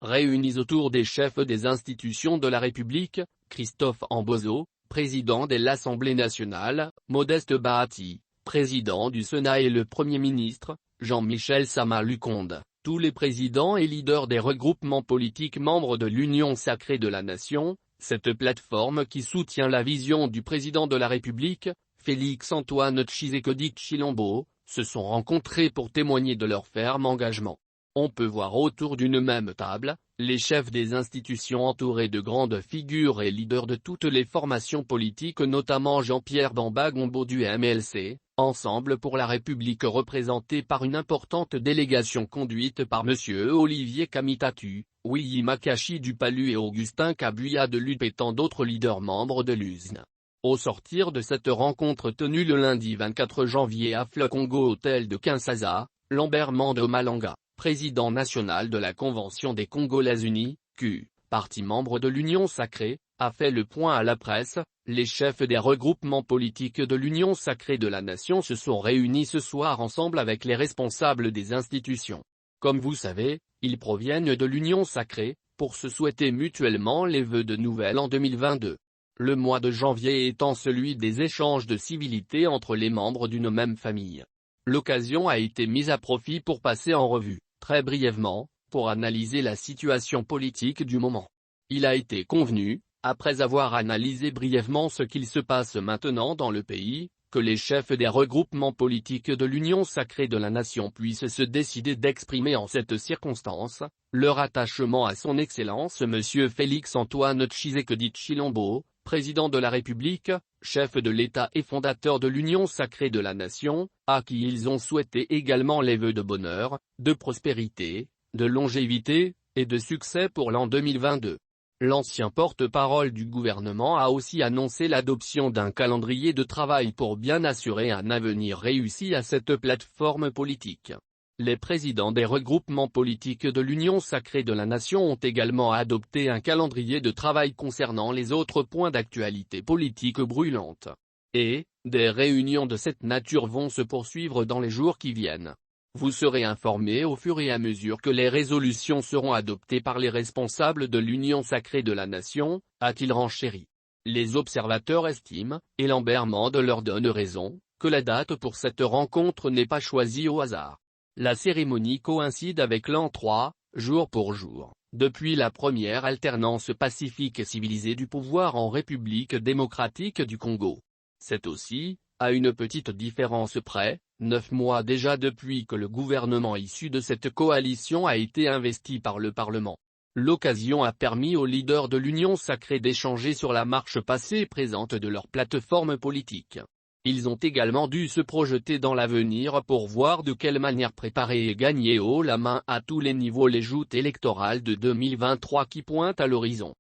réunis autour des chefs des institutions de la République, Christophe Ambozo, président de l'Assemblée nationale, Modeste Bahati, président du Sénat et le Premier ministre, Jean-Michel Sama-Lukonde, tous les présidents et leaders des regroupements politiques membres de l'Union sacrée de la Nation, cette plateforme qui soutient la vision du président de la République, Félix-Antoine Tshisekedi Tshilombo, se sont rencontrés pour témoigner de leur ferme engagement. On peut voir autour d'une même table, les chefs des institutions entourés de grandes figures et leaders de toutes les formations politiques, notamment Jean-Pierre Bamba Gombo du MLC, Ensemble pour la République représenté par une importante délégation conduite par M. Olivier Kamitatu, Willy Makachi du PALU et Augustin Kabuya de l'UP et tant d'autres leaders membres de l'USN. Au sortir de cette rencontre tenue le lundi 24 janvier à Fleu Congo Hôtel de Kinshasa, Lambert Mende Malanga, président national de la Convention des Congolais Unis, Q, parti membre de l'Union sacrée, a fait le point à la presse. Les chefs des regroupements politiques de l'Union sacrée de la Nation se sont réunis ce soir ensemble avec les responsables des institutions. Comme vous savez, ils proviennent de l'Union sacrée, pour se souhaiter mutuellement les vœux de Nouvel An 2022. Le mois de janvier étant celui des échanges de civilité entre les membres d'une même famille. L'occasion a été mise à profit pour passer en revue, très brièvement, pour analyser la situation politique du moment. Il a été convenu, après avoir analysé brièvement ce qu'il se passe maintenant dans le pays, que les chefs des regroupements politiques de l'Union sacrée de la Nation puissent se décider d'exprimer en cette circonstance, leur attachement à son Excellence M. Félix-Antoine Tshisekedi Tshilombo, président de la République, chef de l'État et fondateur de l'Union sacrée de la Nation, à qui ils ont souhaité également les vœux de bonheur, de prospérité, de longévité, et de succès pour l'an 2022. L'ancien porte-parole du gouvernement a aussi annoncé l'adoption d'un calendrier de travail pour bien assurer un avenir réussi à cette plateforme politique. Les présidents des regroupements politiques de l'Union sacrée de la Nation ont également adopté un calendrier de travail concernant les autres points d'actualité politique brûlante. Et, des réunions de cette nature vont se poursuivre dans les jours qui viennent. Vous serez informés au fur et à mesure que les résolutions seront adoptées par les responsables de l'Union sacrée de la Nation, a-t-il renchéri. Les observateurs estiment, et Lambert Mende leur donne raison, que la date pour cette rencontre n'est pas choisie au hasard. La cérémonie coïncide avec l'an 3, jour pour jour, depuis la première alternance pacifique et civilisée du pouvoir en République démocratique du Congo. C'est aussi, à une petite différence près, 9 mois déjà depuis que le gouvernement issu de cette coalition a été investi par le Parlement. L'occasion a permis aux leaders de l'Union sacrée d'échanger sur la marche passée et présente de leur plateforme politique. Ils ont également dû se projeter dans l'avenir pour voir de quelle manière préparer et gagner haut la main à tous les niveaux les joutes électorales de 2023 qui pointent à l'horizon.